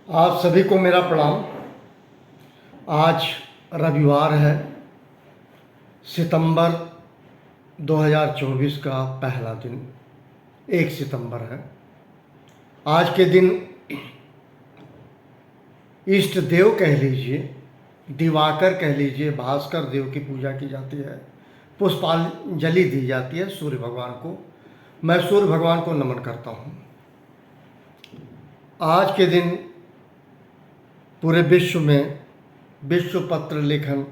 आप सभी को मेरा प्रणाम। आज रविवार है, सितंबर 2024 का पहला दिन 1 सितंबर है। आज के दिन इष्ट देव कह लीजिए, दिवाकर कह लीजिए, भास्कर देव की पूजा की जाती है, पुष्पांजलि दी जाती है सूर्य भगवान को। मैं सूर्य भगवान को नमन करता हूँ। आज के दिन पूरे विश्व में विश्व पत्र लेखन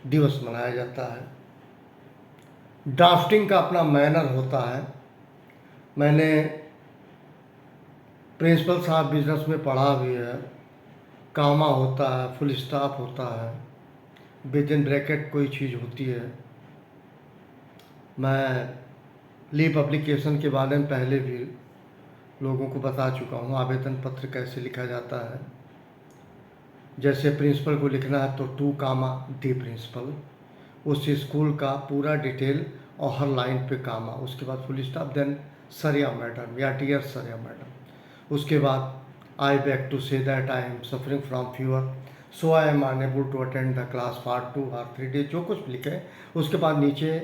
दिवस मनाया जाता है। ड्राफ्टिंग का अपना मैनर होता है। मैंने प्रिंसिपल साहब बिजनेस में पढ़ा भी है। कामा होता है, फुल स्टॉप होता है, विद इन ब्रैकेट कोई चीज़ होती है। मैं लीव एप्लीकेशन के बारे में पहले भी लोगों को बता चुका हूँ। आवेदन पत्र कैसे लिखा जाता है। जैसे प्रिंसिपल को लिखना है तो टू कामा दी प्रिंसिपल, उस स्कूल का पूरा डिटेल और हर लाइन पे कामा, उसके बाद फुल स्टॉप, देन सर या मैडम या डियर सर या मैडम। उसके बाद I beg to say that I am suffering from fever, so I am unable to attend the class for 2 or 3 days, जो कुछ लिखे। उसके बाद नीचे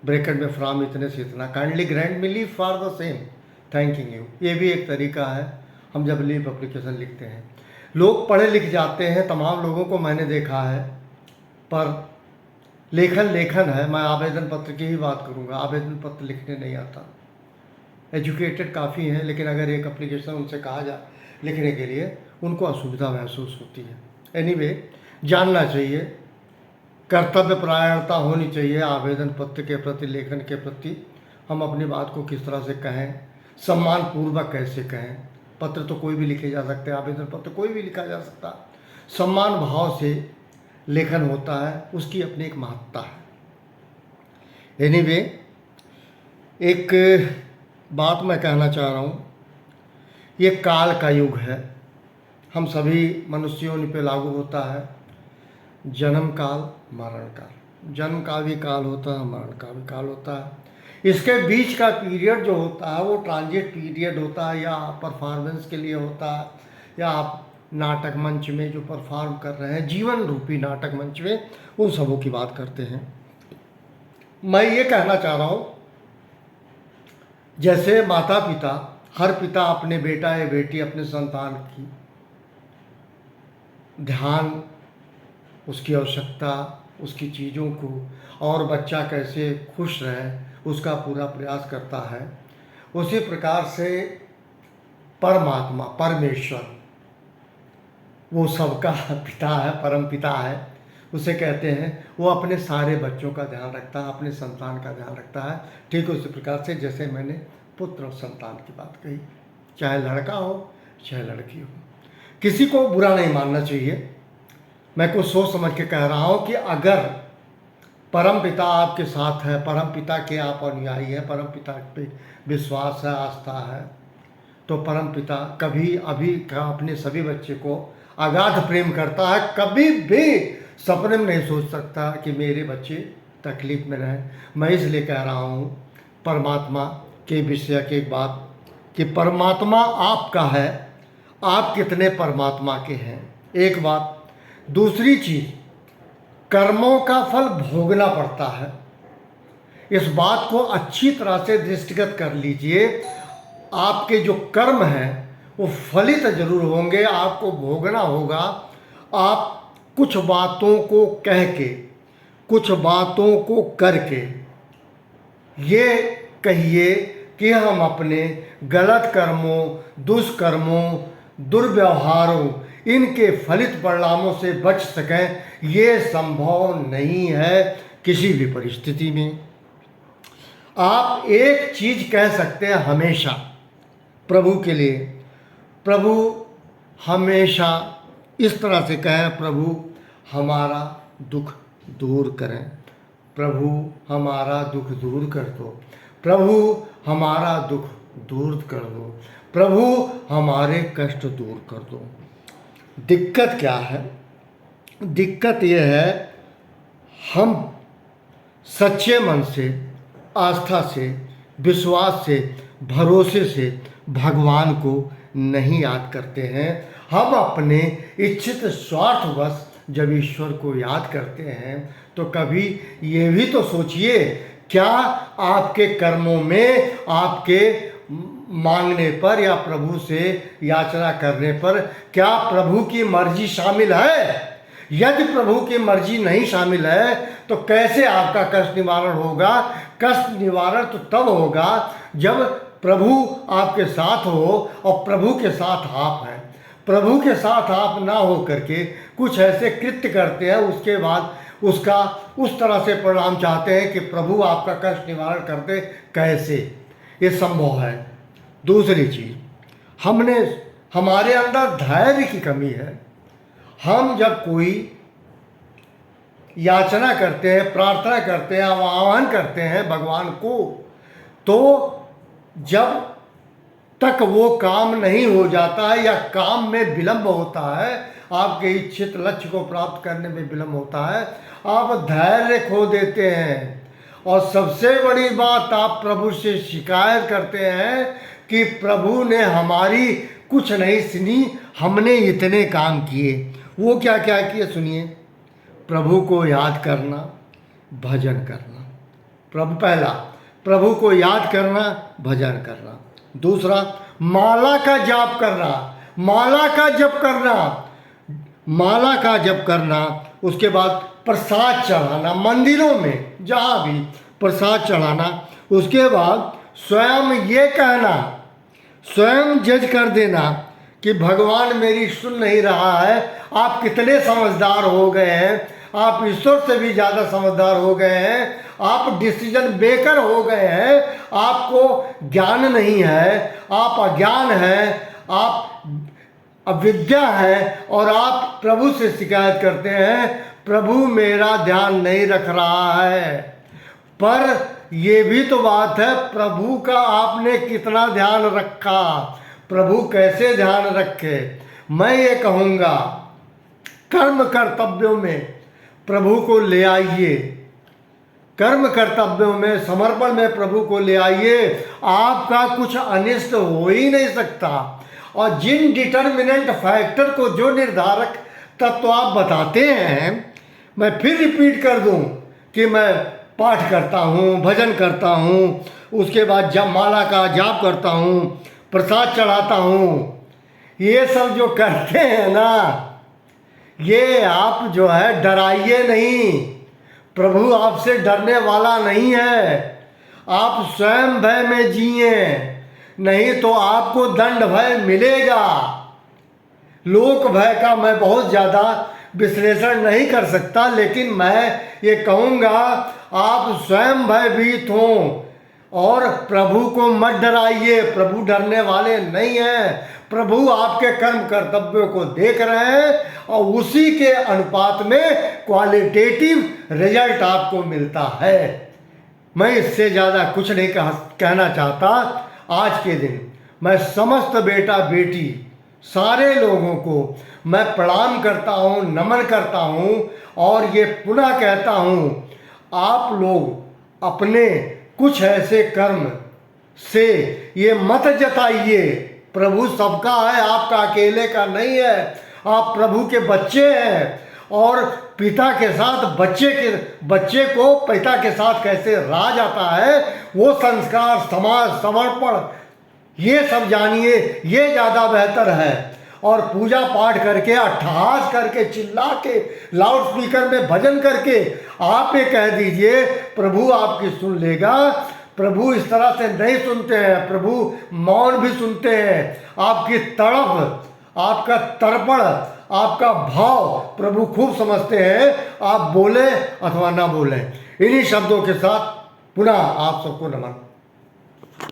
ब्रैकेट में फ्रॉम इतने से इतना, kindly grant me leave for the same, thanking you. ये भी एक तरीका है हम जब लीव एप्लीकेशन लिखते हैं। लोग पढ़े लिख जाते हैं, तमाम लोगों को मैंने देखा है, पर लेखन लेखन है। मैं आवेदन पत्र की ही बात करूंगा। आवेदन पत्र लिखने नहीं आता। एजुकेटेड काफ़ी हैं, लेकिन अगर एक एप्लीकेशन उनसे कहा जाए लिखने के लिए, उनको असुविधा महसूस होती है। एनीवे, जानना चाहिए, कर्तव्य परायणता होनी चाहिए आवेदन पत्र के प्रति, लेखन के प्रति। हम अपनी बात को किस तरह से कहें, सम्मान पूर्वक कैसे कहें। पत्र तो कोई भी लिखे जा सकते हैं, आवेदन पत्र कोई भी लिखा जा सकता। सम्मान भाव से लेखन होता है, उसकी अपनी एक महत्ता है। एनीवे, एक बात मैं कहना चाह रहा हूँ, ये काल का युग है। हम सभी मनुष्यों पे लागू होता है। जन्म काल, मरण काल। जन्म का भी काल होता है, मरण का भी काल होता है। इसके बीच का पीरियड जो होता है वो ट्रांजिट पीरियड होता है, या परफॉर्मेंस के लिए होता है, या आप नाटक मंच में जो परफॉर्म कर रहे हैं, जीवन रूपी नाटक मंच में, उन सबों की बात करते हैं। मैं ये कहना चाह रहा हूँ, जैसे माता पिता, हर पिता अपने बेटा या बेटी, अपने संतान की ध्यान, उसकी आवश्यकता, उसकी चीज़ों को, और बच्चा कैसे खुश रहे, उसका पूरा प्रयास करता है। उसी प्रकार से परमात्मा, परमेश्वर, वो सबका पिता है, परम पिता है, उसे कहते हैं। वो अपने सारे बच्चों का ध्यान रखता है, अपने संतान का ध्यान रखता है। ठीक उसी प्रकार से जैसे मैंने पुत्र और संतान की बात कही, चाहे लड़का हो चाहे लड़की हो, किसी को बुरा नहीं मानना चाहिए। मैं कुछ सोच समझ के कह रहा हूँ कि अगर परम पिता आपके साथ है, परम पिता के आप अनुयायी हैं, परम पिता पे विश्वास है, आस्था है, तो परम पिता कभी अभी का अपने सभी बच्चे को अगाध प्रेम करता है। कभी भी सपने में नहीं सोच सकता कि मेरे बच्चे तकलीफ में रहें। मैं इसलिए कह रहा हूँ परमात्मा के विषय की एक बात, कि परमात्मा आपका है, आप कितने परमात्मा के हैं, एक बात। दूसरी चीज़, कर्मों का फल भोगना पड़ता है। इस बात को अच्छी तरह से दृष्टिगत कर लीजिए। आपके जो कर्म हैं वो फलित जरूर होंगे, आपको भोगना होगा। आप कुछ बातों को कह के, कुछ बातों को करके ये कहिए कि हम अपने गलत कर्मों, दुष्कर्मों, दुर्व्यवहारों, इनके फलित परिणामों से बच सकें, ये संभव नहीं है किसी भी परिस्थिति में। आप एक चीज़ कह सकते हैं हमेशा प्रभु के लिए, प्रभु हमेशा इस तरह से कहें, प्रभु हमारा दुख दूर करें, प्रभु हमारा दुख दूर कर दो, प्रभु हमारा दुख दूर कर दो, प्रभु हमारे कष्ट दूर कर दो। दिक्कत क्या है? दिक्कत यह है, हम सच्चे मन से, आस्था से, विश्वास से, भरोसे से भगवान को नहीं याद करते हैं। हम अपने इच्छित स्वार्थवश जब ईश्वर को याद करते हैं तो कभी ये भी तो सोचिए, क्या आपके कर्मों में आपके मांगने पर या प्रभु से याचना करने पर क्या प्रभु की मर्जी शामिल है? यदि प्रभु की मर्जी नहीं शामिल है तो कैसे आपका कष्ट निवारण होगा? कष्ट निवारण तो तब होगा जब प्रभु आपके साथ हो और प्रभु के साथ आप हैं। प्रभु के साथ आप ना हो करके कुछ ऐसे कृत्य करते हैं, उसके बाद उसका उस तरह से परिणाम चाहते हैं कि प्रभु आपका कष्ट निवारण करते, कैसे ये संभव है? दूसरी चीज़, हमारे अंदर धैर्य की कमी है। हम जब कोई याचना करते हैं, प्रार्थना करते हैं, आह्वान करते हैं भगवान को, तो जब तक वो काम नहीं हो जाता है या काम में विलंब होता है, आपके इच्छित लक्ष्य को प्राप्त करने में विलंब होता है, आप धैर्य खो देते हैं। और सबसे बड़ी बात, आप प्रभु से शिकायत करते हैं कि प्रभु ने हमारी कुछ नहीं सुनी, हमने इतने काम किए। वो क्या क्या किए सुनिए। प्रभु को याद करना, भजन करना। पहला प्रभु को याद करना, भजन करना। दूसरा माला का जाप करना, माला का जप करना, माला का जप करना। उसके बाद प्रसाद चढ़ाना, मंदिरों में जहाँ भी प्रसाद चढ़ाना। उसके बाद स्वयं ये कहना, स्वयं जज कर देना कि भगवान मेरी सुन नहीं रहा है। आप कितने समझदार हो गए हैं, आप ईश्वर से भी ज़्यादा समझदार हो गए हैं, आप डिसीजन मेकर हो गए हैं, आपको ज्ञान नहीं है, आप अज्ञान हैं, आप अविद्या है और आप प्रभु से शिकायत करते हैं प्रभु मेरा ध्यान नहीं रख रहा है। पर ये भी तो बात है, प्रभु का आपने कितना ध्यान रखा, प्रभु कैसे ध्यान रखे। मैं ये कहूँगा, कर्म कर्तव्यों में प्रभु को ले आइए, कर्म कर्तव्यों में समर्पण में प्रभु को ले आइए, आपका कुछ अनिष्ट हो ही नहीं सकता। और जिन डिटर्मिनेंट फैक्टर को, जो निर्धारक तत्व आप बताते हैं, मैं फिर रिपीट कर दूं कि मैं पाठ करता हूँ, भजन करता हूँ, उसके बाद जब माला का जाप करता हूँ, प्रसाद चढ़ाता हूँ, ये सब जो करते हैं ना, ये आप जो है डराइए नहीं, प्रभु आपसे डरने वाला नहीं है। आप स्वयं भय में जिए, नहीं तो आपको दंड भय मिलेगा। लोक भय का मैं बहुत ज़्यादा विश्लेषण नहीं कर सकता, लेकिन मैं ये कहूँगा आप स्वयं भयभीत हों और प्रभु को मत डराइए। प्रभु डरने वाले नहीं हैं, प्रभु आपके कर्म कर्तव्यों को देख रहे हैं और उसी के अनुपात में क्वालिटेटिव रिजल्ट आपको मिलता है। मैं इससे ज़्यादा कुछ नहीं कहना चाहता। आज के दिन मैं समस्त बेटा बेटी सारे लोगों को मैं प्रणाम करता हूँ, नमन करता हूँ और ये पुनः कहता हूँ, आप लोग अपने कुछ ऐसे कर्म से ये मत जताइए, प्रभु सबका है, आपका अकेले का नहीं है। आप प्रभु के बच्चे हैं और पिता के साथ बच्चे को पिता के साथ कैसे राज आता है, वो संस्कार, समाज, समर्पण, ये सब जानिए, ये ज़्यादा बेहतर है। और पूजा पाठ करके, अट्ठहास करके, चिल्ला के, लाउड स्पीकर में भजन करके आप ये कह दीजिए प्रभु आपकी सुन लेगा। प्रभु इस तरह से नहीं सुनते हैं, प्रभु मौन भी सुनते हैं। आपकी तड़प, आपका तर्पण, आपका भाव प्रभु खूब समझते हैं, आप बोले अथवा ना बोलें। इन्हीं शब्दों के साथ पुनः आप सबको नमन।